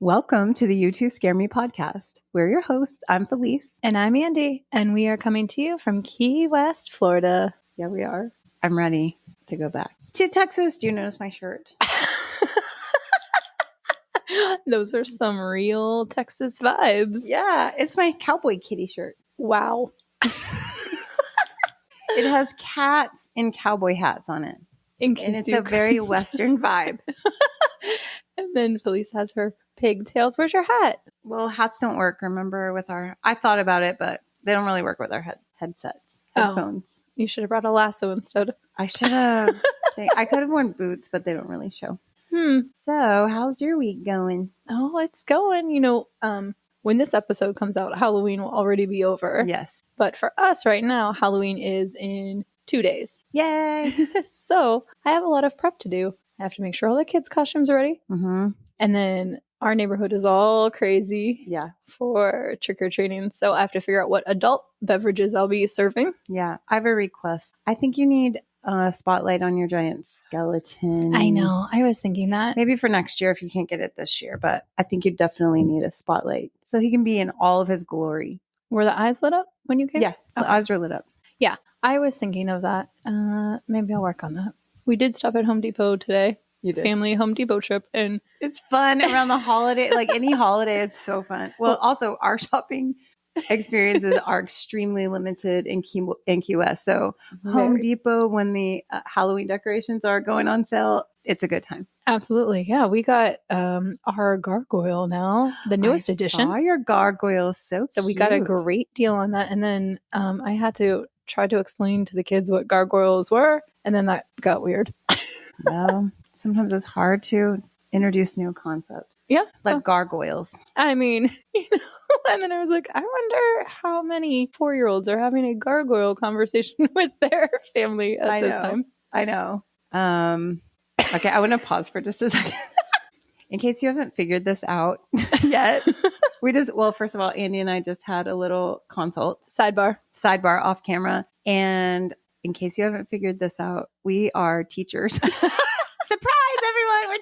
Welcome to the You Two Scare Me podcast. We're your hosts. I'm Felice. And I'm Andy, and we are coming to you from Key West, Florida. Yeah, we are. I'm ready to go back to Texas. Do you notice my shirt? Those are some real Texas vibes. Yeah, it's my cowboy kitty shirt. Wow. It has cats in cowboy hats on it. And it's a very Western vibe. And then Felice has her pigtails. Where's your hat? Well, hats don't work, remember, with our... I thought about it, but they don't really work with our headsets, headphones. Oh, you should have brought a lasso instead. I should have. I could have worn boots, but they don't really show. So, how's your week going? Oh, it's going. You know, when this episode comes out, Halloween will already be over. Yes. But for us right now, Halloween is in 2 days. Yay! So I have a lot of prep to do. I have to make sure all the kids' costumes are ready. Mm-hmm. And then our neighborhood is all crazy for trick-or-treating. So I have to figure out what adult beverages I'll be serving. Yeah, I have a request. I think you need a spotlight on your giant skeleton. I know. I was thinking that. Maybe for next year if you can't get it this year. But I think you definitely need a spotlight so he can be in all of his glory. Were the eyes lit up when you came? Yeah, the eyes are lit up. Yeah, I was thinking of that. Maybe I'll work on that. We did stop at Home Depot today. You did. Family Home Depot trip. And it's fun around the holiday. Like any holiday, it's so fun. Well, also our shopping experiences are extremely limited in Key West. So Home Depot, when the Halloween decorations are going on sale, it's a good time. Absolutely. Yeah, we got our gargoyle now, the newest edition. Oh, your gargoyle. So we got a great deal on that. And then I had to try to explain to the kids what gargoyles were. And then that got weird. Well, sometimes it's hard to introduce new concepts. Yeah. Like gargoyles. I mean, and then I was like, I wonder how many 4-year-olds are having a gargoyle conversation with their family at this time. I know. Okay, I want to pause for just a second. In case you haven't figured this out yet, first of all, Andy and I just had a little consult. Sidebar off camera. And in case you haven't figured this out, we are teachers. Surprise, everyone, we're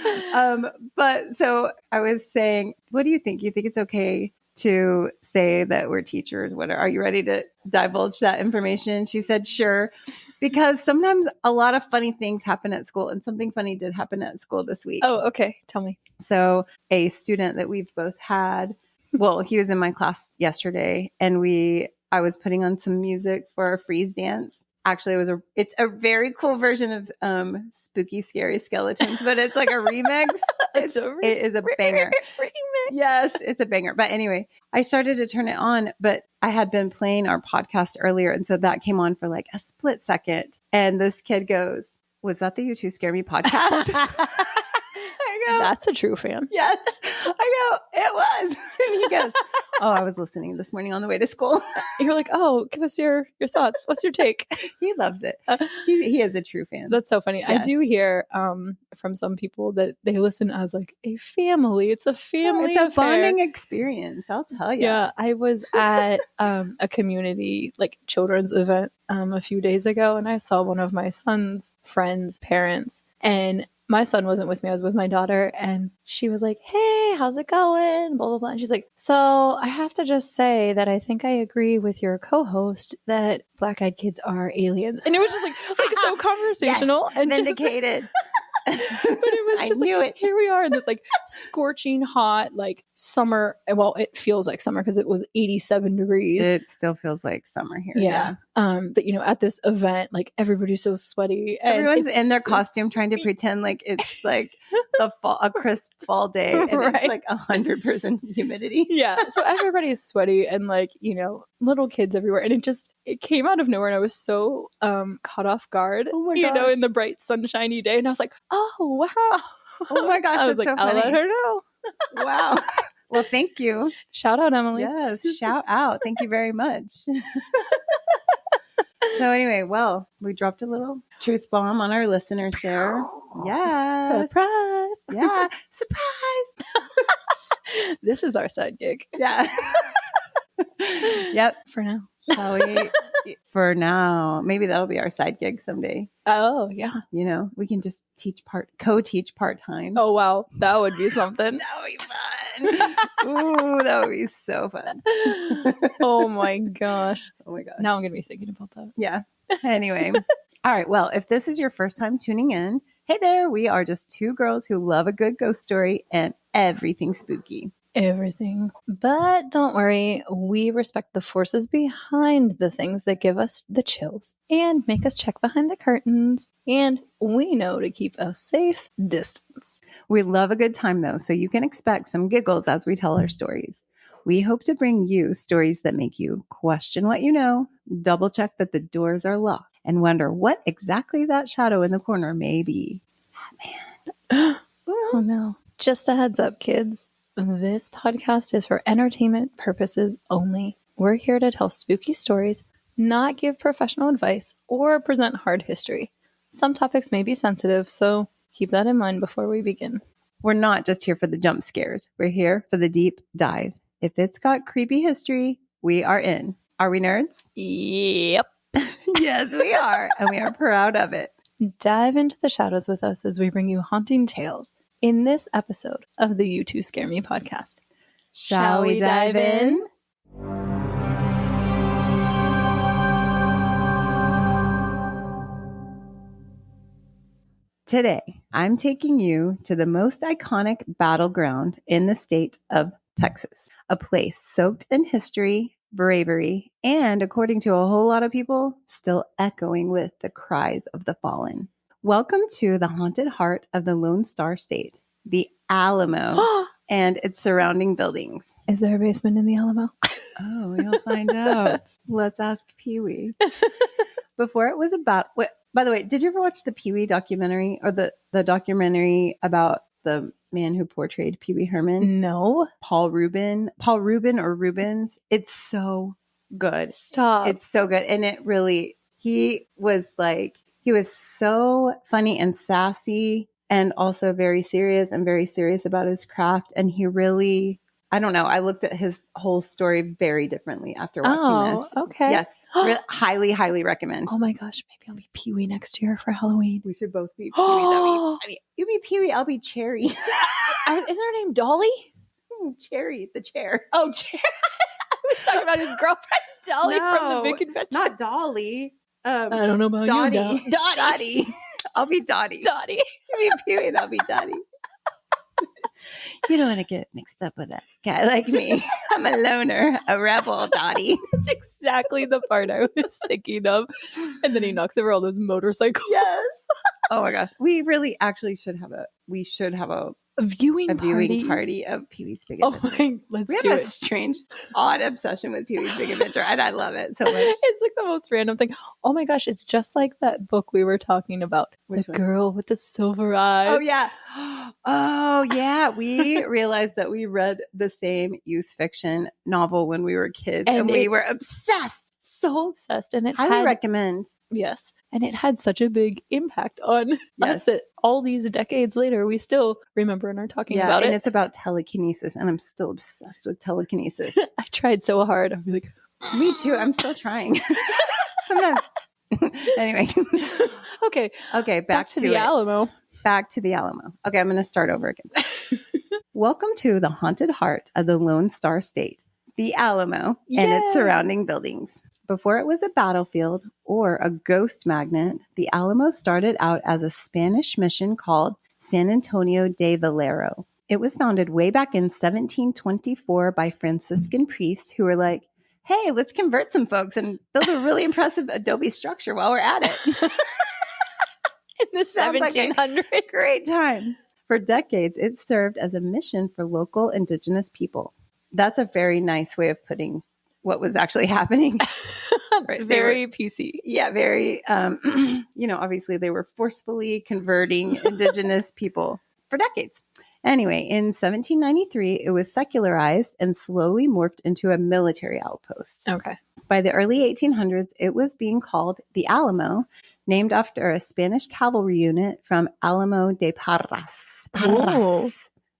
teachers. But so I was saying, what do you think? You think it's okay to say that we're teachers? Are you ready to divulge that information? She said, sure. Because sometimes a lot of funny things happen at school, and something funny did happen at school this week. Oh, okay. Tell me. So a student that we've both had, well, he was in my class yesterday, and I was putting on some music for a freeze dance. Actually, it's a very cool version of Spooky Scary Skeletons, but it's like a remix. It is a banger. Remix. Yes, it's a banger. But anyway, I started to turn it on, but I had been playing our podcast earlier. And so that came on for like a split second. And this kid goes, was that the You Two Scare Me podcast? I go, that's a true fan. Yes. I go, it was. And he goes, oh, I was listening this morning on the way to school. You're like, oh, give us your thoughts. What's your take? He loves it. He is a true fan. That's so funny. Yes. I do hear from some people that they listen as like a family. It's a family It's a affair. bonding experience. I'll tell you. Yeah. I was at a community like children's event a few days ago, and I saw one of my son's friends' parents, and my son wasn't with me. I was with my daughter, and she was like, hey, how's it going? Blah, blah, blah. And she's like, so I have to just say that I think I agree with your co-host that black-eyed kids are aliens. And it was just like so conversational. Yes, and vindicated. But it was just here we are in this like scorching hot, like summer. Well, it feels like summer because it was 87 degrees. It still feels like summer here. Yeah. But you know, at this event, like everybody's so sweaty. Everyone's in their costume trying to pretend like it's like a crisp fall day, and it's like 100% humidity. Yeah. So everybody's sweaty and like, you know, little kids everywhere. And it came out of nowhere, and I was so caught off guard, you know, in the bright sunshiny day. And I was like, oh, wow. Oh my gosh. I was like, so I'll funny. let her know. Wow. Well, thank you. Shout out, Emily. Yes. Shout out. Thank you very much. So anyway, well, we dropped a little truth bomb on our listeners there. Yeah. Surprise. Yeah. Surprise. This is our side gig. Yeah. Yep. For now. Shall we? For now, maybe that'll be our side gig someday. Oh, yeah. You know, we can just co-teach part-time. Oh, wow. That would be something. That would be fun. Ooh, that would be so fun. Oh my gosh. Oh my gosh. Now I'm going to be thinking about that. Yeah. Anyway. All right. Well, if this is your first time tuning in, hey there. We are just two girls who love a good ghost story and everything spooky. Everything. But don't worry, we respect the forces behind the things that give us the chills and make us check behind the curtains. And we know to keep a safe distance. We love a good time, though, so you can expect some giggles as we tell our stories. We hope to bring you stories that make you question what you know, double check that the doors are locked, and wonder what exactly that shadow in the corner may be. Oh no. Just a heads up, kids. This podcast is for entertainment purposes only. We're here to tell spooky stories, not give professional advice, or present hard history. Some topics may be sensitive, so keep that in mind before we begin. We're not just here for the jump scares. We're here for the deep dive. If it's got creepy history, we are in. Are we nerds? Yep. Yes, we are. And we are proud of it. Dive into the shadows with us as we bring you haunting tales in this episode of the You Two Scare Me podcast. Shall we dive in? Today, I'm taking you to the most iconic battleground in the state of Texas, a place soaked in history, bravery, and according to a whole lot of people, still echoing with the cries of the fallen. Welcome to the haunted heart of the Lone Star State, the Alamo, and its surrounding buildings. Is there a basement in the Alamo? Oh, we'll find out. Let's ask Pee-wee. Before it was about... By the way, did you ever watch the Pee-wee documentary or the documentary about the man who portrayed Pee-wee Herman? No. Paul Rubin or Rubens. It's so good. Stop. It's so good. And it really, he was so funny and sassy and also very serious about his craft. And he really, I don't know, I looked at his whole story very differently after watching this. Okay. Yes. Highly, highly recommend. Oh my gosh, maybe I'll be Pee-wee next year for Halloween. We should both be Pee-wee. You be Pee-wee, I'll be Cherry. Isn't her name Dolly? Cherry, the chair. Oh, Cherry. I was talking about his girlfriend Dolly from the big convention. Not Dolly. I don't know about Dottie. you. Dottie. I'll be Dottie. Dottie. You be Pee-wee and I'll be Dottie. You don't want to get mixed up with a guy like me. I'm a loner, a rebel, Dottie. That's exactly the part I was thinking of. And then he knocks over all those motorcycles. Yes. Oh my gosh. We really actually should have a viewing party of Pee-wee's Big Adventure. Let's do it. We have a strange, odd obsession with Pee-wee's Big Adventure, and I love it so much. It's like the most random thing. Oh my gosh, it's just like that book we were talking about. Which the one? Girl with the Silver Eyes. Oh yeah. Oh yeah. We realized that we read the same youth fiction novel when we were kids, and we were obsessed. So obsessed. And it highly recommend. Yes. And it had such a big impact on us that all these decades later, we still remember and are talking about it. And it's about telekinesis. And I'm still obsessed with telekinesis. I tried so hard. I'd be like, me too. I'm still trying. Sometimes. Anyway. Okay. Back to the Alamo. Back to the Alamo. Okay. I'm going to start over again. Welcome to the haunted heart of the Lone Star State, the Alamo, and its surrounding buildings. Before it was a battlefield or a ghost magnet, the Alamo started out as a Spanish mission called San Antonio de Valero. It was founded way back in 1724 by Franciscan priests who were like, hey, let's convert some folks and build a really impressive adobe structure while we're at it. In the 1700s. Like great time. For decades, it served as a mission for local indigenous people. That's a very nice way of putting what was actually happening. Right. Very PC. Yeah, very, obviously they were forcefully converting indigenous people for decades. Anyway, in 1793, it was secularized and slowly morphed into a military outpost. Okay. By the early 1800s, it was being called the Alamo, named after a Spanish cavalry unit from Alamo de Parras. Oh.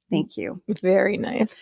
Thank you. Very nice.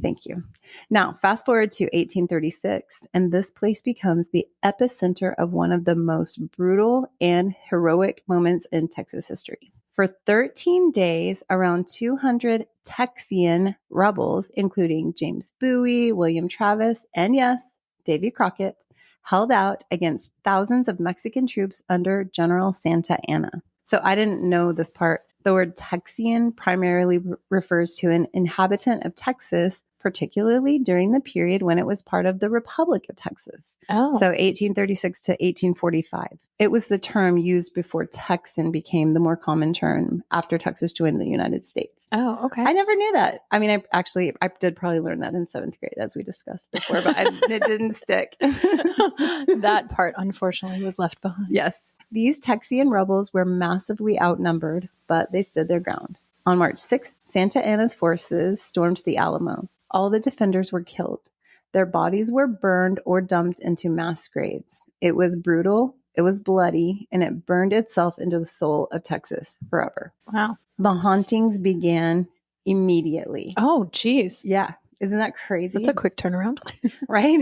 Thank you. Now, fast forward to 1836, and this place becomes the epicenter of one of the most brutal and heroic moments in Texas history. For 13 days, around 200 Texian rebels, including James Bowie, William Travis, and yes, Davy Crockett, held out against thousands of Mexican troops under General Santa Anna. So I didn't know this part. The word Texian primarily refers to an inhabitant of Texas, particularly during the period when it was part of the Republic of Texas. Oh. So 1836 to 1845. It was the term used before Texan became the more common term after Texas joined the United States. Oh, okay. I never knew that. I mean, I did probably learn that in 7th grade, as we discussed before, but it didn't stick. That part, unfortunately, was left behind. Yes. These Texian rebels were massively outnumbered, but they stood their ground. On March 6th, Santa Anna's forces stormed the Alamo. All the defenders were killed. Their bodies were burned or dumped into mass graves. It was brutal, it was bloody, and it burned itself into the soul of Texas forever. Wow. The hauntings began immediately. Oh, geez. Yeah. Isn't that crazy? That's a quick turnaround. Right?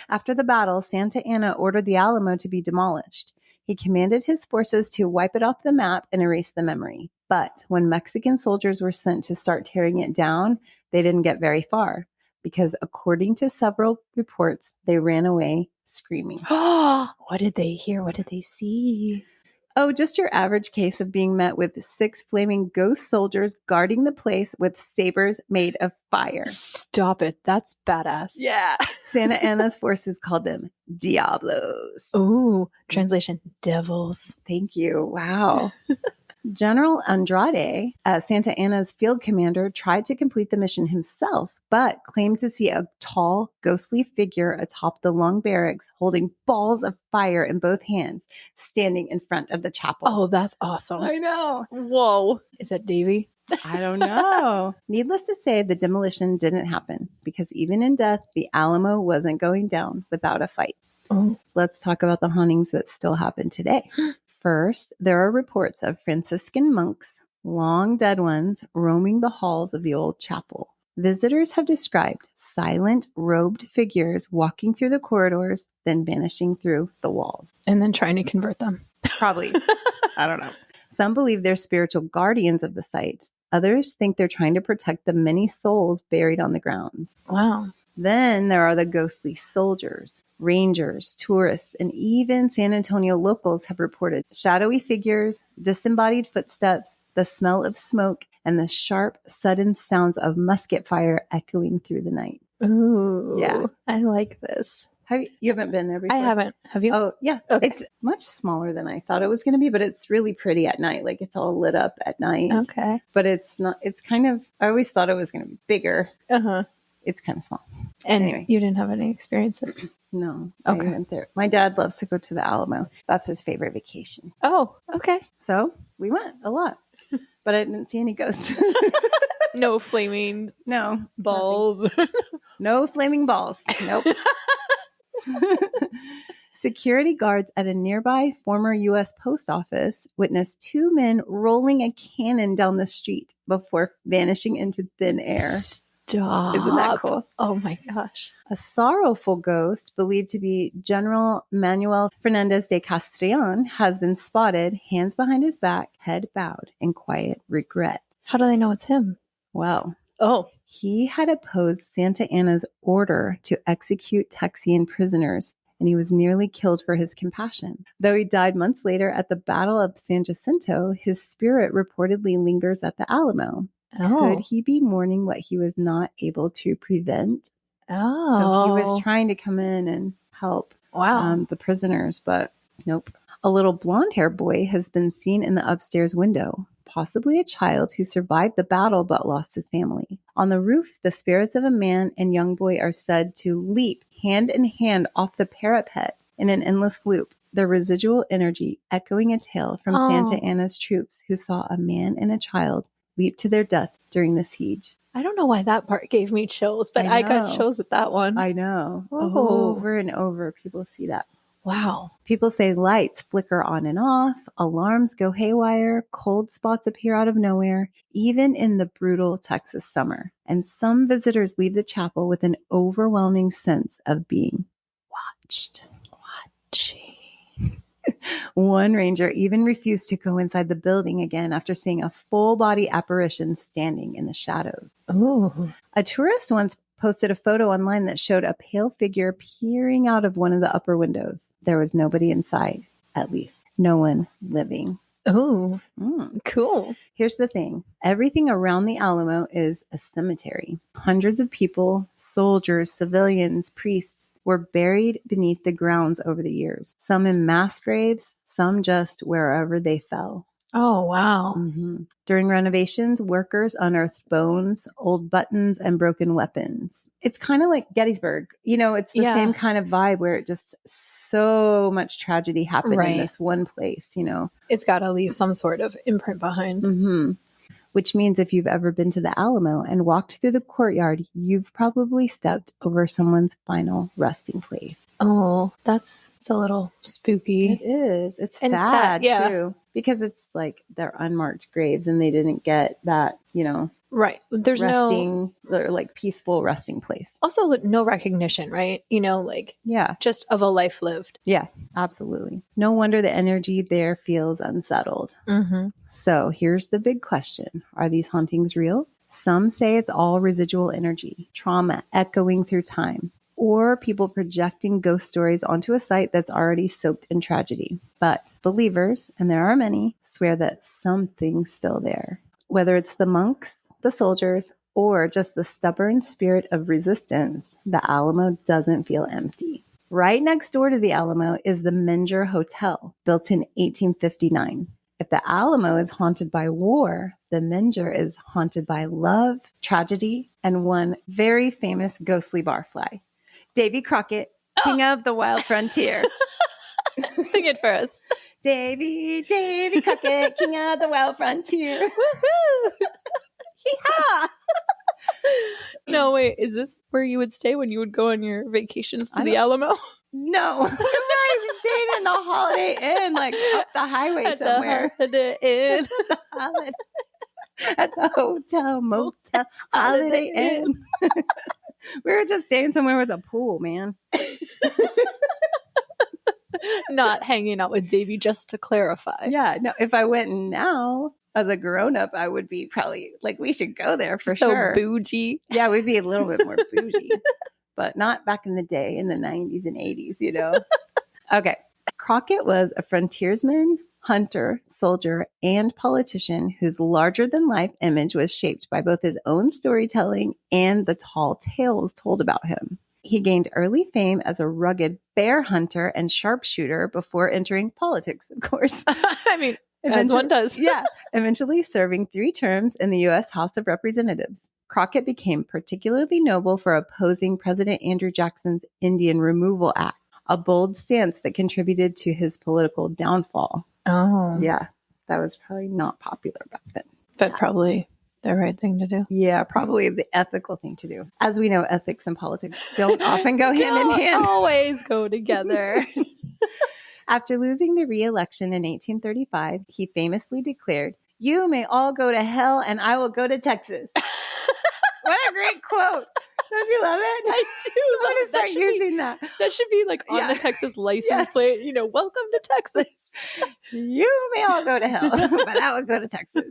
After the battle, Santa Anna ordered the Alamo to be demolished. He commanded his forces to wipe it off the map and erase the memory. But when Mexican soldiers were sent to start tearing it down, they didn't get very far because, according to several reports, they ran away screaming. What did they hear? What did they see? Oh, just your average case of being met with 6 flaming ghost soldiers guarding the place with sabers made of fire. Stop it. That's badass. Yeah. Santa Anna's forces called them Diablos. Ooh, translation, devils. Thank you. Wow. General Andrade, Santa Anna's field commander, tried to complete the mission himself, but claimed to see a tall, ghostly figure atop the long barracks holding balls of fire in both hands, standing in front of the chapel. Oh, that's awesome. I know. Whoa. Is that Davy? I don't know. Needless to say, the demolition didn't happen because even in death, the Alamo wasn't going down without a fight. Oh. Let's talk about the hauntings that still happen today. First, there are reports of Franciscan monks, long dead ones, roaming the halls of the old chapel. Visitors have described silent, robed figures walking through the corridors, then vanishing through the walls. And then trying to convert them. Probably. I don't know. Some believe they're spiritual guardians of the site. Others think they're trying to protect the many souls buried on the grounds. Wow. Then there are the ghostly soldiers, rangers, tourists, and even San Antonio locals have reported shadowy figures, disembodied footsteps, the smell of smoke, and the sharp, sudden sounds of musket fire echoing through the night. Ooh. Yeah. I like this. You haven't been there before? I haven't. Have you? Oh, yeah. Okay. It's much smaller than I thought it was going to be, but it's really pretty at night. Like, it's all lit up at night. Okay. But it's not, it's kind of, I always thought it was going to be bigger. Uh-huh. It's kind of small. And anyway. You didn't have any experiences? No. Okay. I went there. My dad loves to go to the Alamo. That's his favorite vacation. Oh, okay. So we went a lot, but I didn't see any ghosts. No flaming balls. No flaming balls. Nope. Security guards at a nearby former U.S. post office witnessed 2 men rolling a cannon down the street before vanishing into thin air. Stop. Isn't that cool? Oh my gosh. A sorrowful ghost believed to be General Manuel Fernandez de Castellan has been spotted, hands behind his back, head bowed in quiet regret. How do they know it's him? Well, he had opposed Santa Anna's order to execute Texian prisoners, and he was nearly killed for his compassion. Though he died months later at the Battle of San Jacinto, his spirit reportedly lingers at the Alamo. Could he be mourning what he was not able to prevent? So he was trying to come in and help the prisoners, but nope. A little blonde-haired boy has been seen in the upstairs window, possibly a child who survived the battle but lost his family. On the roof, the spirits of a man and young boy are said to leap hand in hand off the parapet in an endless loop, their residual energy echoing a tale from Santa Anna's troops who saw a man and a child leap to their death during the siege. I don't know why that part gave me chills, but I got chills with that one. I know. Oh. Over and over, people see that. Wow. People say lights flicker on and off, alarms go haywire, cold spots appear out of nowhere, even in the brutal Texas summer. And some visitors leave the chapel with an overwhelming sense of being watched. One ranger even refused to go inside the building again after seeing a full-body apparition standing in the shadows. Ooh. A tourist once posted a photo online that showed a pale figure peering out of one of the upper windows. There was nobody inside, at least. No one living. Oh, cool. Here's the thing. Everything around the Alamo is a cemetery. Hundreds of people, soldiers, civilians, priests, were buried beneath the grounds over the years. Some in mass graves, some just wherever they fell. Oh, wow. Mm-hmm. During renovations, workers unearthed bones, old buttons, and broken weapons. It's kind of like Gettysburg. It's the same kind of vibe where it just so much tragedy happened in this one place, It's got to leave some sort of imprint behind. Mm-hmm. Which means if you've ever been to the Alamo and walked through the courtyard, you've probably stepped over someone's final resting place. Oh, it's a little spooky. It is. It's and sad yeah. too, because it's like they're unmarked graves and they didn't get that, right. There's resting, or like peaceful resting place. Also no recognition, right? Just of a life lived. Yeah, absolutely. No wonder the energy there feels unsettled. Mm-hmm. So here's the big question. Are these hauntings real? Some say it's all residual energy, trauma echoing through time, or people projecting ghost stories onto a site that's already soaked in tragedy. But believers, and there are many, swear that something's still there. Whether it's the monks, the soldiers, or just the stubborn spirit of resistance, the Alamo doesn't feel empty. Right next door to the Alamo is the Menger Hotel, built in 1859. If the Alamo is haunted by war, the Menger is haunted by love, tragedy, and one very famous ghostly barfly, Davy Crockett, king of the wild frontier. Sing it for us. Davy Crockett, king of the wild frontier. Woohoo! Yeah. No, wait. Is this where you would stay when you would go on your vacations to the Alamo? No. I stayed in the Holiday Inn, like up the highway somewhere. At the hotel, motel, Holiday Inn. We were just staying somewhere with a pool, man. Not hanging out with Davy, just to clarify. Yeah. No, if I went now as a grown-up, I would be probably like, we should go there for sure. So bougie. Yeah, we'd be a little bit more bougie. But not back in the day, in the 90s and 80s, Okay. Crockett was a frontiersman, hunter, soldier, and politician whose larger-than-life image was shaped by both his own storytelling and the tall tales told about him. He gained early fame as a rugged bear hunter and sharpshooter before entering politics, of course. I mean, as one does. Yeah. Eventually serving 3 terms in the U.S. House of Representatives. Crockett became particularly notable for opposing President Andrew Jackson's Indian Removal Act, a bold stance that contributed to his political downfall. Oh. Yeah. That was probably not popular back then. But probably the right thing to do. Yeah, probably the ethical thing to do. As we know, ethics and politics don't often go hand in hand. Always go together. After losing the re-election in 1835, he famously declared, "You may all go to hell and I will go to Texas." What a great quote. Don't you love it? I do. I'm going to start using that. That should be like on the Texas license plate, welcome to Texas. You may all go to hell, but I will go to Texas.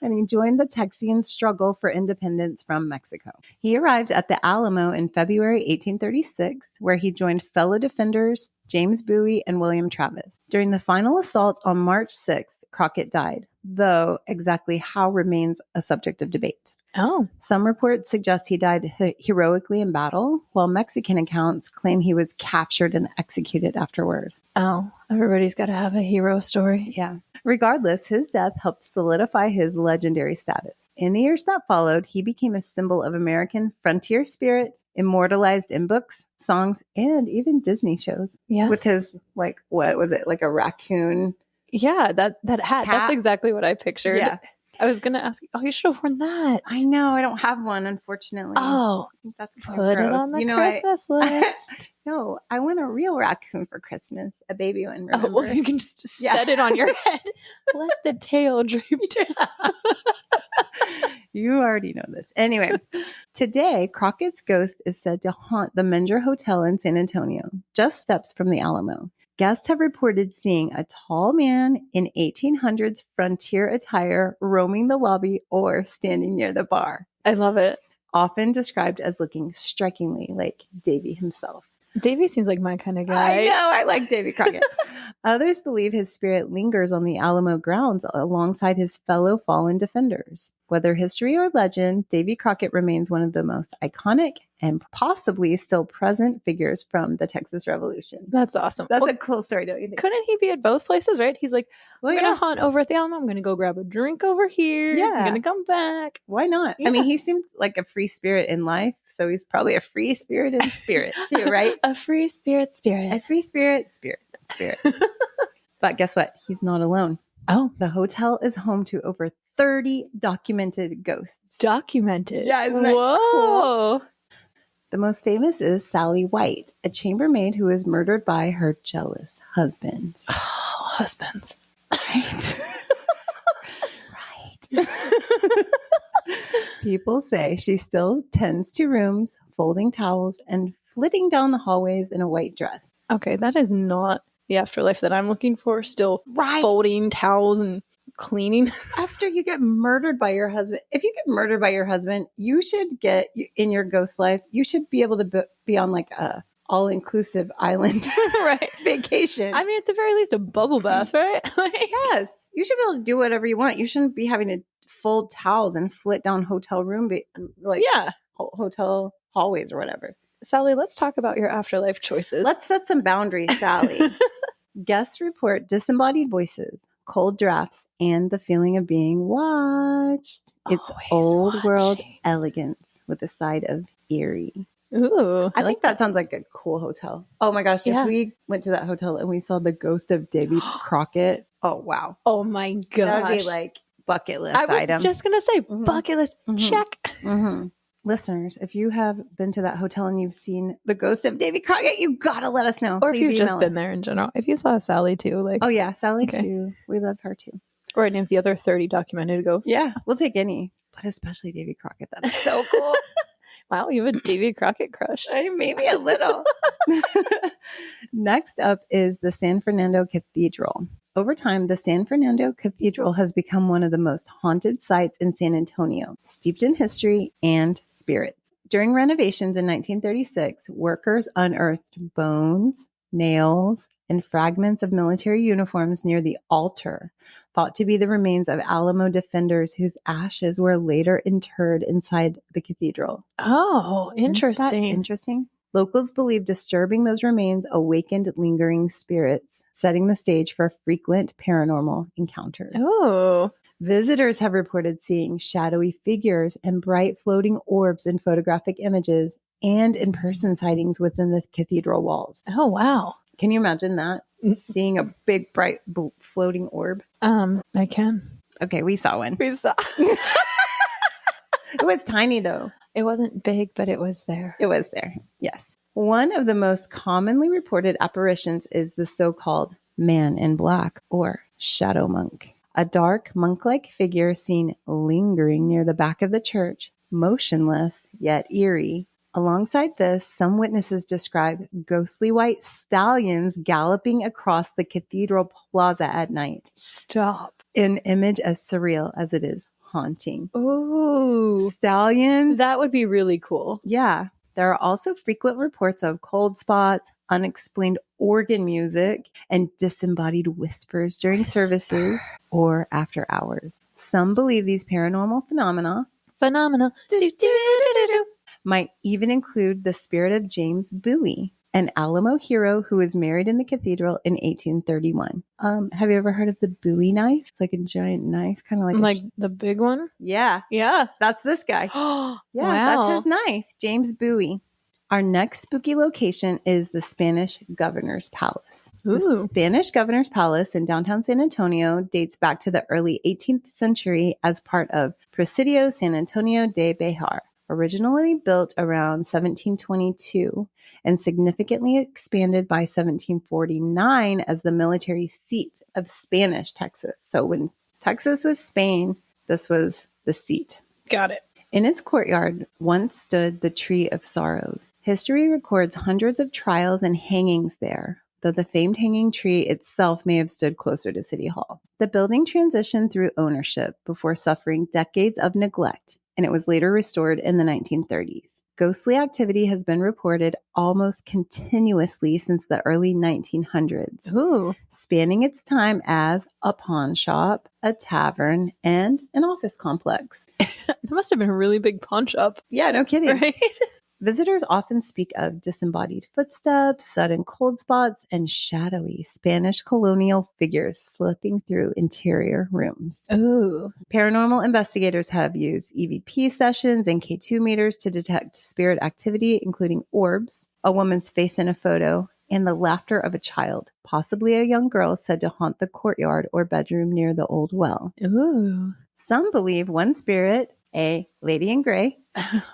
And he joined the Texian struggle for independence from Mexico. He arrived at the Alamo in February 1836, where he joined fellow defenders James Bowie and William Travis. During the final assault on March 6th, Crockett died, though exactly how remains a subject of debate. Oh. Some reports suggest he died heroically in battle, while Mexican accounts claim he was captured and executed afterward. Oh, everybody's got to have a hero story. Yeah. Regardless, his death helped solidify his legendary status. In the years that followed, he became a symbol of American frontier spirit, immortalized in books, songs, and even Disney shows. Yes. With his, what was it, like a raccoon? Yeah, that hat. That's exactly what I pictured. Yeah. I was going to ask you. Oh, you should have worn that. I know. I don't have one, unfortunately. Oh, I think that's kind put of gross. it on the Christmas list. No, I want a real raccoon for Christmas. A baby one, remember? Oh, well, you can just set it on your head. Let the tail drape down. You already know this. Anyway, today, Crockett's ghost is said to haunt the Menger Hotel in San Antonio, just steps from the Alamo. Guests have reported seeing a tall man in 1800s frontier attire roaming the lobby or standing near the bar. I love it. Often described as looking strikingly like Davy himself. Davy seems like my kind of guy. I know. I like Davy Crockett. Others believe his spirit lingers on the Alamo grounds alongside his fellow fallen defenders. Whether history or legend, Davy Crockett remains one of the most iconic and possibly still present figures from the Texas Revolution. That's awesome. That's a cool story, don't you think? Couldn't he be at both places, right? He's like, I'm going to hunt over at the Alamo. I'm going to go grab a drink over here. Yeah. I'm going to come back. Why not? Yeah. I mean, he seemed like a free spirit in life, so he's probably a free spirit in spirit too, right? A free spirit. A free spirit. But guess what? He's not alone. Oh. The hotel is home to over 30 documented ghosts. Documented? Yeah, isn't that cool? The most famous is Sallie White, a chambermaid who was murdered by her jealous husband. Oh, husbands. Right. Right. People say she still tends to rooms, folding towels, and flitting down the hallways in a white dress. Okay, that is not the afterlife that I'm looking for. Still folding towels and cleaning. After you get murdered by your husband, if you get murdered by your husband, you should get, in your ghost life, you should be able to be on like a all-inclusive island right vacation. I mean, at the very least, a bubble bath, right? Yes. You should be able to do whatever you want. You shouldn't be having to fold towels and flit down hotel room, hotel hallways or whatever. Sallie, let's talk about your afterlife choices. Let's set some boundaries, Sallie. Guests report disembodied voices, cold drafts, and the feeling of being watched. It's old world elegance with a side of eerie. Ooh, I think that sounds like a cool hotel. Oh my gosh, if we went to that hotel and we saw the ghost of Davy Crockett, oh wow. Oh my gosh. That would be like bucket list item. I was just going to say, bucket list, check. Mm-hmm. Listeners, if you have been to that hotel and you've seen the ghost of Davy Crockett, you gotta let us know. Or Please if you've just us. been there in general. If you saw Sallie too. Oh yeah, Sallie too. We love her too. Or any of the other 30 documented ghosts. Yeah, we'll take any. But especially Davy Crockett. That's so cool. Wow, you have a Davy Crockett crush. Maybe a little. Next up is the San Fernando Cathedral. Over time, the San Fernando Cathedral has become one of the most haunted sites in San Antonio, steeped in history and spirits. During renovations in 1936, workers unearthed bones, nails, and fragments of military uniforms near the altar, thought to be the remains of Alamo defenders whose ashes were later interred inside the cathedral. Oh, interesting. Isn't that interesting? Locals believe disturbing those remains awakened lingering spirits, setting the stage for frequent paranormal encounters. Oh. Visitors have reported seeing shadowy figures and bright floating orbs in photographic images and in-person sightings within the cathedral walls. Oh, wow. Can you imagine that? Seeing a big, bright, floating orb? I can. Okay, we saw one. We saw. It was tiny, though. It wasn't big, but it was there. It was there, yes. One of the most commonly reported apparitions is the so-called man in black, or shadow monk. A dark, monk-like figure seen lingering near the back of the church, motionless yet eerie. Alongside this, some witnesses describe ghostly white stallions galloping across the cathedral plaza at night. Stop. An image as surreal as it is haunting. Ooh. Stallions. That would be really cool. Yeah. There are also frequent reports of cold spots, unexplained organ music, and disembodied whispers during services or after hours. Some believe these paranormal phenomena might even include the spirit of James Bowie, an Alamo hero who was married in the cathedral in 1831. Have you ever heard of the Bowie knife? It's like a giant knife, kind of like the big one? Yeah. Yeah. That's this guy. Yeah, That's his knife, James Bowie. Our next spooky location is the Spanish Governor's Palace. Ooh. The Spanish Governor's Palace in downtown San Antonio dates back to the early 18th century as part of Presidio San Antonio de Bejar, originally built around 1722 and significantly expanded by 1749 as the military seat of Spanish Texas. So when Texas was Spain, this was the seat. Got it. In its courtyard once stood the Tree of Sorrows. History records hundreds of trials and hangings there, though the famed hanging tree itself may have stood closer to City Hall. The building transitioned through ownership before suffering decades of neglect, and it was later restored in the 1930s. Ghostly activity has been reported almost continuously since the early 1900s, spanning its time as a pawn shop, a tavern, and an office complex. That must have been a really big pawn shop. Yeah, no kidding. Right? Visitors often speak of disembodied footsteps, sudden cold spots, and shadowy Spanish colonial figures slipping through interior rooms. Ooh. Paranormal investigators have used EVP sessions and K2 meters to detect spirit activity, including orbs, a woman's face in a photo, and the laughter of a child, possibly a young girl said to haunt the courtyard or bedroom near the old well. Ooh. Some believe one spirit, a lady in gray,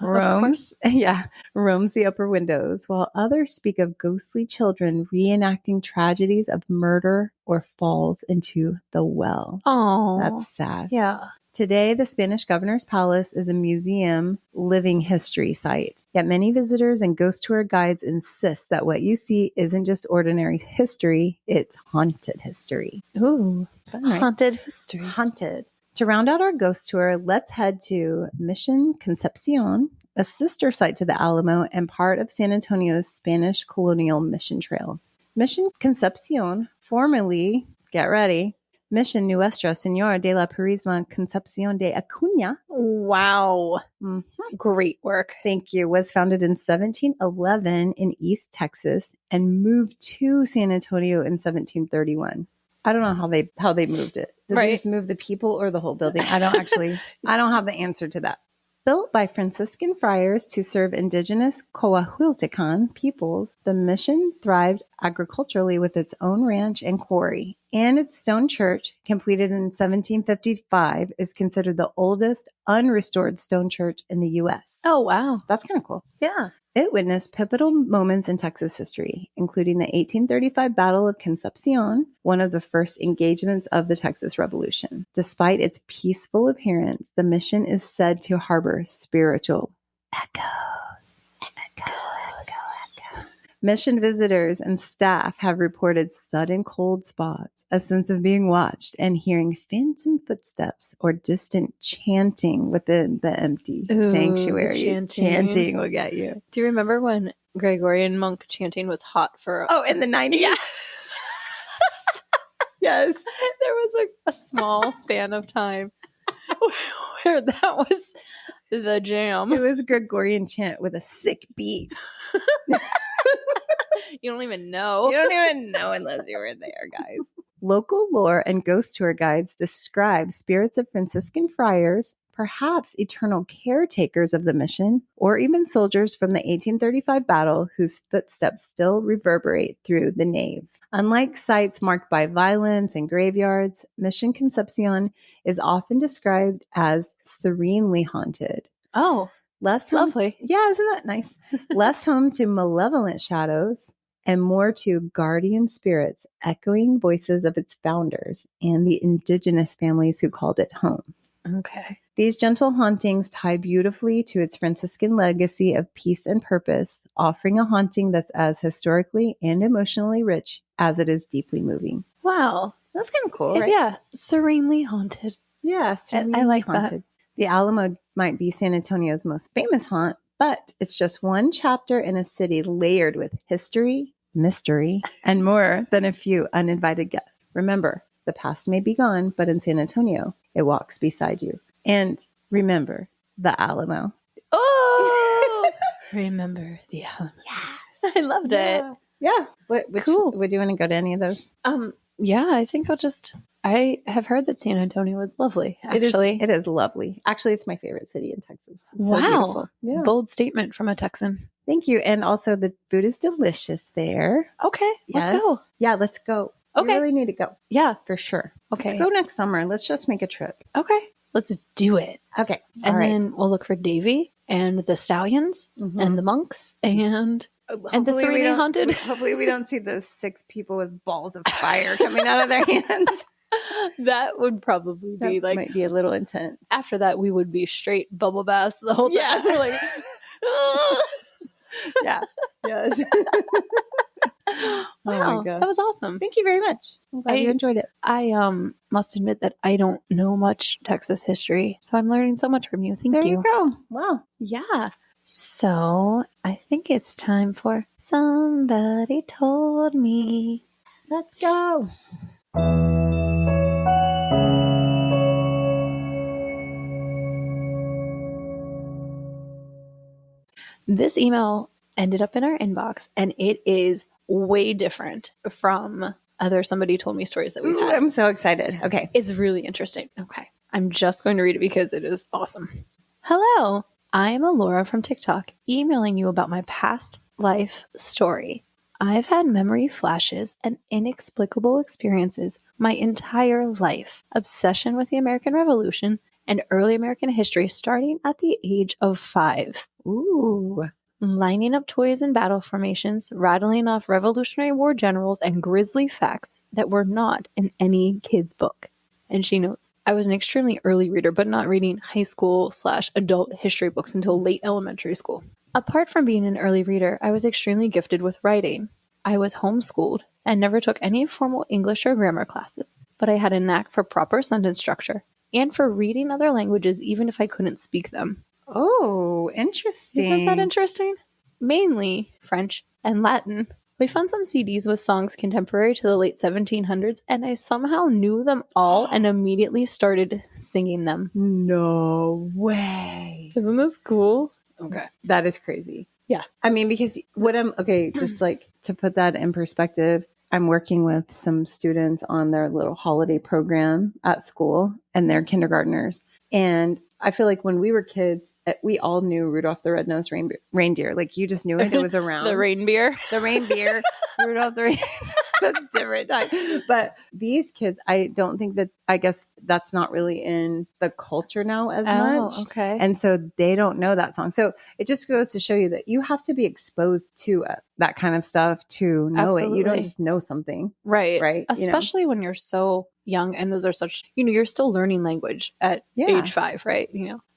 roams the upper windows, while others speak of ghostly children reenacting tragedies of murder or falls into the well. Oh, that's sad. Yeah. Today, the Spanish Governor's Palace is a museum living history site. Yet many visitors and ghost tour guides insist that what you see isn't just ordinary history, it's haunted history. Ooh, fun, right? Haunted history. Haunted. To round out our ghost tour, let's head to Mission Concepcion, a sister site to the Alamo and part of San Antonio's Spanish colonial mission trail. Mission Concepcion, formerly, get ready, Mission Nuestra Señora de la Purísima Concepción de Acuña. Wow. Mm-hmm. Great work. Thank you. Was founded in 1711 in East Texas and moved to San Antonio in 1731. I don't know how they moved it. Did they just move the people or the whole building? I don't have the answer to that. Built by Franciscan friars to serve indigenous Coahuiltecan peoples, the mission thrived agriculturally with its own ranch and quarry. And its stone church, completed in 1755, is considered the oldest unrestored stone church in the U.S. Oh, wow. That's kind of cool. Yeah. It witnessed pivotal moments in Texas history, including the 1835 Battle of Concepcion, one of the first engagements of the Texas Revolution. Despite its peaceful appearance, the mission is said to harbor spiritual echoes. Mission visitors and staff have reported sudden cold spots, a sense of being watched, and hearing phantom footsteps or distant chanting within the empty sanctuary. Chanting will get you. Do you remember when Gregorian monk chanting was hot for... in the 90s? Yeah. Yes. There was a small span of time where that was the jam. It was Gregorian chant with a sick beat. You don't even know. You don't even know unless you were there, guys. Local lore and ghost tour guides describe spirits of Franciscan friars, perhaps eternal caretakers of the mission, or even soldiers from the 1835 battle whose footsteps still reverberate through the nave. Unlike sites marked by violence and graveyards, Mission Concepcion is often described as serenely haunted. Oh, lovely. Yeah, isn't that nice? Less home to malevolent shadows and more to guardian spirits, echoing voices of its founders and the indigenous families who called it home. Okay. These gentle hauntings tie beautifully to its Franciscan legacy of peace and purpose, offering a haunting that's as historically and emotionally rich as it is deeply moving. Wow. That's kind of cool, right? Yeah. Serenely haunted. Yeah, serenely I like haunted. that. The Alamo might be San Antonio's most famous haunt, but it's just one chapter in a city layered with history, mystery, and more than a few uninvited guests. Remember, the past may be gone, but in San Antonio, it walks beside you. And remember the Alamo. Oh! Remember the Alamo. Yes. I loved it. Yeah. Cool. Would you want to go to any of those? Yeah, I think I have heard that San Antonio is lovely, actually. It is lovely. Actually, it's my favorite city in Texas. It's wow. So beautiful. Yeah. Bold statement from a Texan. Thank you. And also the food is delicious there. Okay. Yes. Let's go. Yeah, let's go. Okay. We really need to go. Yeah. For sure. Okay. Let's go next summer. Let's just make a trip. Okay. Let's do it. Okay. And then we'll look for Davy and the stallions and the monks and the serenely haunted. Hopefully we don't see the 6 people with balls of fire coming out of their hands. That would probably be that might be a little intense. After that, we would be straight bubble baths the whole time. Yeah. We're like, yeah. Yes. Wow, oh my gosh. That was awesome. Thank you very much. I'm glad you enjoyed it. I must admit that I don't know much Texas history, so I'm learning so much from you. Thank you. There you go. Wow. Yeah. So I think it's time for Somebody Told Me. Let's go. This email ended up in our inbox, and it is way different from other Somebody Told Me stories that we've had. I'm so excited. Okay. It's really interesting. Okay. I'm just going to read it because it is awesome. Hello. I am Alora from TikTok, emailing you about my past life story. I've had memory flashes and inexplicable experiences my entire life. Obsession with the American Revolution and early American history starting at the age of 5. Ooh. Lining up toys in battle formations, rattling off Revolutionary War generals and grisly facts that were not in any kid's book. And she notes, I was an extremely early reader, but not reading high school/adult history books until late elementary school. Apart from being an early reader, I was extremely gifted with writing. I was homeschooled and never took any formal English or grammar classes, but I had a knack for proper sentence structure and for reading other languages even if I couldn't speak them. Oh, interesting. Isn't that interesting? Mainly French and Latin. We found some CDs with songs contemporary to the late 1700s, and I somehow knew them all and immediately started singing them. No way. Isn't this cool? Okay. That is crazy. Yeah. I mean, because just like to put that in perspective, I'm working with some students on their little holiday program at school, and they're kindergartners. And I feel like when we were kids, we all knew Rudolph the Red-Nosed Reindeer. Like, you just knew it. It was around. The reindeer. The reindeer. Rudolph the Reindeer. That's different. But these kids, I don't think that, I guess that's not really in the culture now as much. Okay. And so they don't know that song. So it just goes to show you that you have to be exposed to that kind of stuff to know Absolutely. it. You don't just know something. Right. Right. Especially when you're so young and those are such, you're still learning language at age 5, right?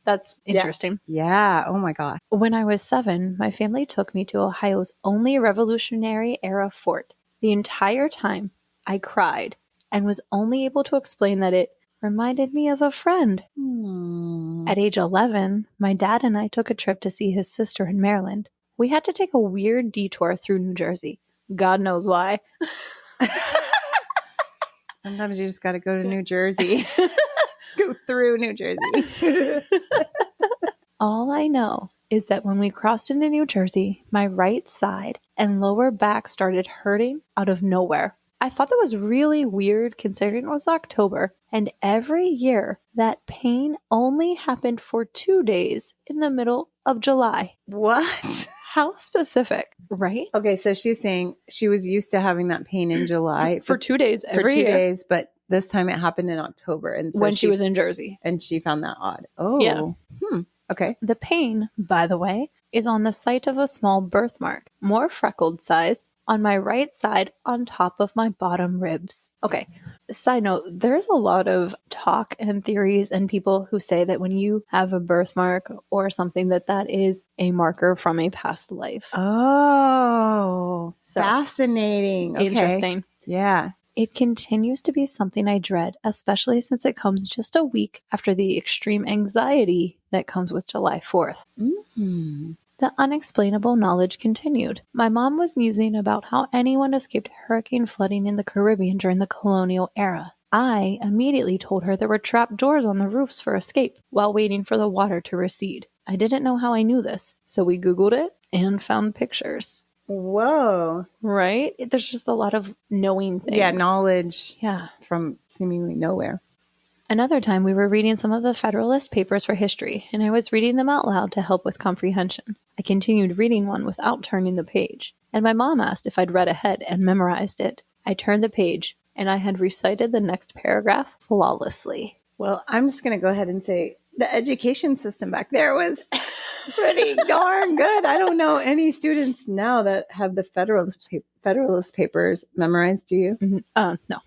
That's interesting. Yeah. Oh my God. When I was 7, my family took me to Ohio's only Revolutionary era fort. The entire time I cried and was only able to explain that it reminded me of a friend. At age 11, my dad and I took a trip to see his sister in Maryland. We had to take a weird detour through New Jersey. God knows why. Sometimes you just got to go to New Jersey. Go through New Jersey. All I know is that when we crossed into New Jersey, my right side and lower back started hurting out of nowhere. I thought that was really weird considering it was October, and every year that pain only happened for 2 days in the middle of July. What? How specific, right? Okay, so she's saying she was used to having that pain in July for 2 days every for 2 year. days, but this time it happened in October, and so when she was in Jersey, and she found that odd. Oh, yeah. Okay. The pain, by the way, is on the site of a small birthmark, more freckled sized, on my right side on top of my bottom ribs. Okay, side note, there's a lot of talk and theories and people who say that when you have a birthmark or something that is a marker from a past life. Oh, so, fascinating. Okay. Interesting. Yeah. It continues to be something I dread, especially since it comes just a week after the extreme anxiety that comes with July 4th. Mm-hmm. The unexplainable knowledge continued. My mom was musing about how anyone escaped hurricane flooding in the Caribbean during the colonial era. I immediately told her there were trap doors on the roofs for escape while waiting for the water to recede. I didn't know how I knew this, so we Googled it and found pictures. Whoa. Right? There's just a lot of knowing things. Yeah, knowledge. Yeah. From seemingly nowhere. Another time we were reading some of the Federalist Papers for history, and I was reading them out loud to help with comprehension. I continued reading one without turning the page, and my mom asked if I'd read ahead and memorized it. I turned the page, and I had recited the next paragraph flawlessly. Well, I'm just going to go ahead and say the education system back there was pretty darn good. I don't know any students now that have the Federalist Papers memorized. Do you? No.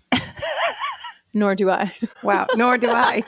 Nor do I. Wow. Nor do I.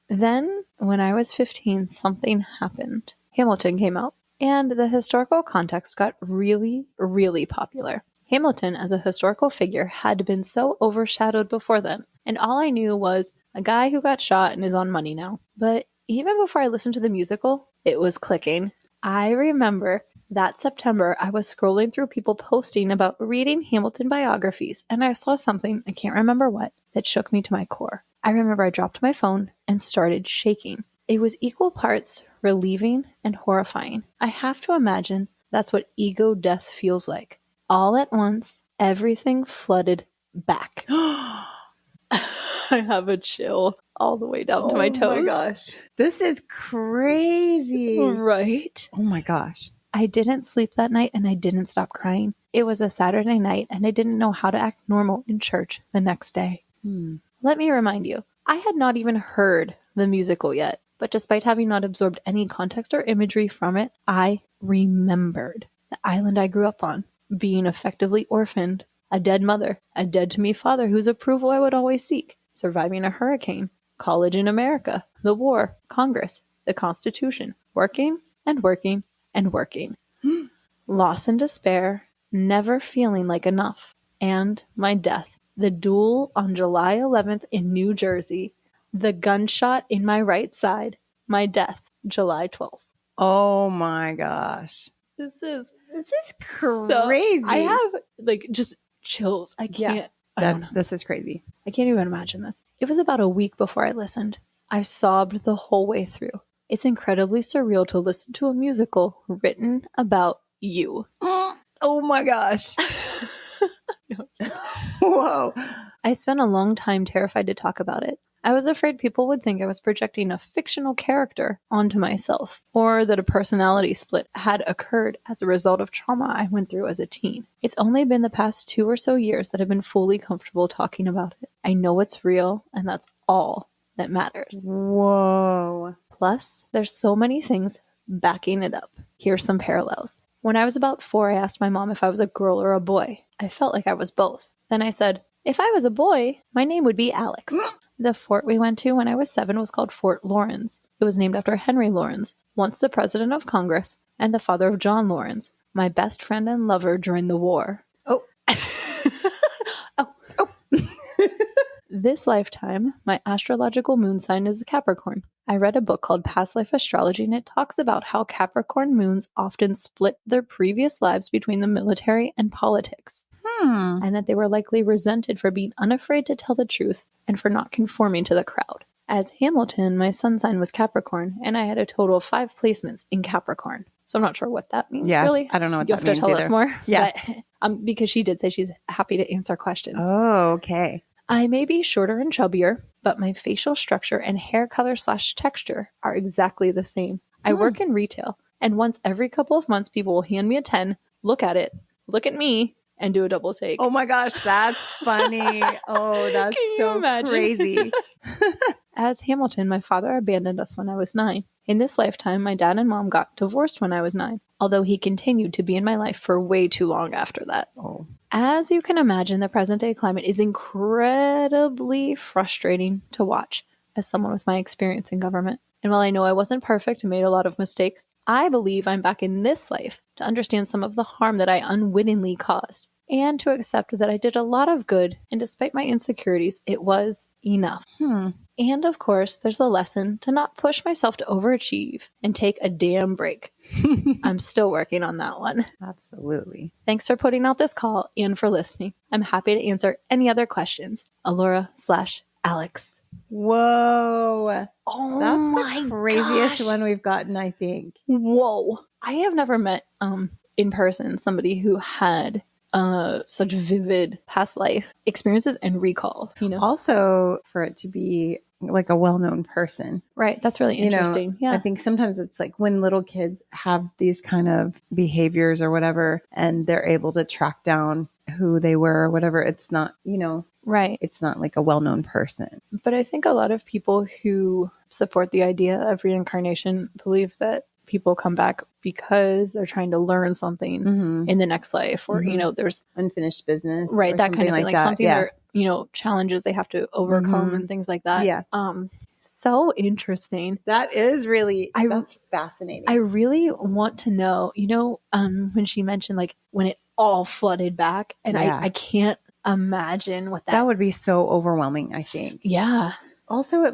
Then, when I was 15, something happened. Hamilton came out, and the historical context got really, really popular. Hamilton, as a historical figure, had been so overshadowed before then, and all I knew was a guy who got shot and is on money now. But even before I listened to the musical, it was clicking. I remember that September, I was scrolling through people posting about reading Hamilton biographies, and I saw something, I can't remember what, that shook me to my core. I remember I dropped my phone and started shaking. It was equal parts relieving and horrifying. I have to imagine that's what ego death feels like. All at once, everything flooded back. I have a chill all the way down to my toes. Oh my gosh. This is crazy. Right? Oh my gosh. I didn't sleep that night and I didn't stop crying. It was a Saturday night and I didn't know how to act normal in church the next day. Let me remind you, I had not even heard the musical yet, but despite having not absorbed any context or imagery from it, I remembered the island I grew up on, being effectively orphaned, a dead mother, a dead-to-me father whose approval I would always seek, surviving a hurricane, college in America, the war, Congress, the Constitution, working and working and working. Loss and despair, never feeling like enough, and my death. The duel on July 11th in New Jersey, the gunshot in my right side, my death, July 12th. Oh my gosh. This is crazy. So, I have just chills. I can't. I don't know. This is crazy. I can't even imagine this. It was about a week before I listened. I sobbed the whole way through. It's incredibly surreal to listen to a musical written about you. Oh my gosh. Whoa. I spent a long time terrified to talk about it. I was afraid people would think I was projecting a fictional character onto myself, or that a personality split had occurred as a result of trauma I went through as a teen. It's only been the past 2 or so years that I've been fully comfortable talking about it. I know it's real, and that's all that matters. Whoa. Plus, there's so many things backing it up. Here's some parallels. When I was about 4, I asked my mom if I was a girl or a boy. I felt like I was both. Then I said, if I was a boy, my name would be Alex. The fort we went to when I was 7 was called Fort Lawrence. It was named after Henry Lawrence, once the president of Congress and the father of John Lawrence, my best friend and lover during the war. Oh. This lifetime, my astrological moon sign is Capricorn. I read a book called Past Life Astrology, and it talks about how Capricorn moons often split their previous lives between the military and politics. And that they were likely resented for being unafraid to tell the truth and for not conforming to the crowd. As Hamilton, my sun sign was Capricorn, and I had a total of 5 placements in Capricorn. So I'm not sure what that means, really. I don't know what you that means. You have to tell us more. Yeah. But, because she did say she's happy to answer questions. Oh, okay. I may be shorter and chubbier, but my facial structure and hair color / texture are exactly the same. I work in retail, and once every couple of months, people will hand me a 10, look at it, look at me, and do a double take. Oh my gosh, that's funny. Oh, that's so crazy. As Hamilton, my father abandoned us when I was 9. In this lifetime, my dad and mom got divorced when I was 9, although he continued to be in my life for way too long after that. Oh. As you can imagine, the present day climate is incredibly frustrating to watch as someone with my experience in government. And while I know I wasn't perfect and made a lot of mistakes, I believe I'm back in this life to understand some of the harm that I unwittingly caused, and to accept that I did a lot of good, and despite my insecurities, it was enough. And of course, there's a lesson to not push myself to overachieve and take a damn break. I'm still working on that one. Absolutely. Thanks for putting out this call and for listening. I'm happy to answer any other questions. Allura/Alex. Whoa. Oh, that's the craziest one we've gotten, I think. Whoa. I have never met a in person somebody who had such vivid past life experiences and recall, Also, for it to be like a well-known person. Right. That's really interesting. Yeah. I think sometimes it's like when little kids have these kind of behaviors or whatever, and they're able to track down who they were or whatever, it's not, right. It's not like a well-known person. But I think a lot of people who support the idea of reincarnation believe that people come back because they're trying to learn something in the next life, or, there's unfinished business. Right. That kind of thing. Like something that, challenges they have to overcome and things like that. Yeah. So interesting. That is really, that's fascinating. I really want to know, when she mentioned like when it all flooded back, and I can't imagine what that would be so overwhelming, I think. Yeah. Also, it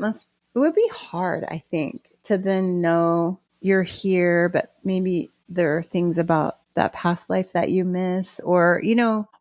would be hard, I think, to then know you're here, but maybe there are things about that past life that you miss, or,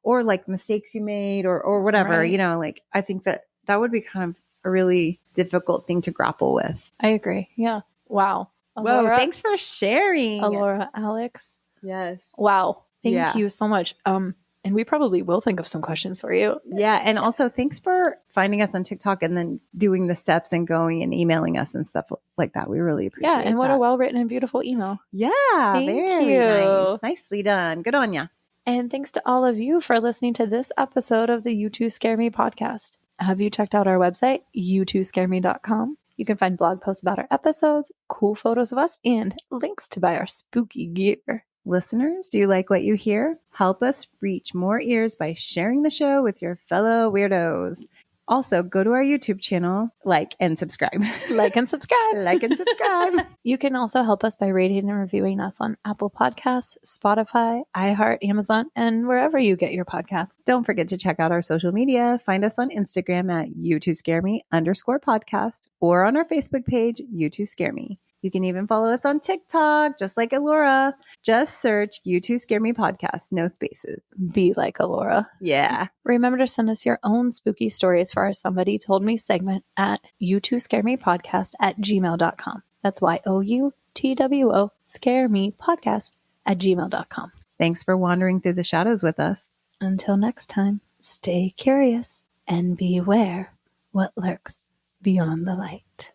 or like mistakes you made or whatever, right. Like I think that would be kind of a really difficult thing to grapple with. I agree. Yeah. Wow. Alora, whoa. Thanks for sharing. Alora, Alex. Yes. Wow. Thank you so much. And we probably will think of some questions for you. Yeah. And also thanks for finding us on TikTok and then doing the steps and going and emailing us and stuff like that. We really appreciate it. Yeah. And what a well-written and beautiful email. Yeah. Thank very you. Nice. Nicely done. Good on ya. And thanks to all of you for listening to this episode of the You Two Scare Me podcast. Have you checked out our website, you2scareme.com? You can find blog posts about our episodes, cool photos of us, and links to buy our spooky gear. Listeners, do you like what you hear? Help us reach more ears by sharing the show with your fellow weirdos. Also, go to our YouTube channel, like and subscribe. Like and subscribe. Like and subscribe. You can also help us by rating and reviewing us on Apple Podcasts, Spotify, iHeart, Amazon, and wherever you get your podcasts. Don't forget to check out our social media. Find us on Instagram at you2scareme_podcast or on our Facebook page, You2Scare Me. You can even follow us on TikTok, just like Alora. Just search You2 Scare Me Podcast, no spaces. Be like Alora. Yeah. Remember to send us your own spooky stories for our Somebody Told Me segment at you2scaremepodcast@gmail.com. That's YOUTWO scaremepodcast@gmail.com. Thanks for wandering through the shadows with us. Until next time, stay curious and beware what lurks beyond the light.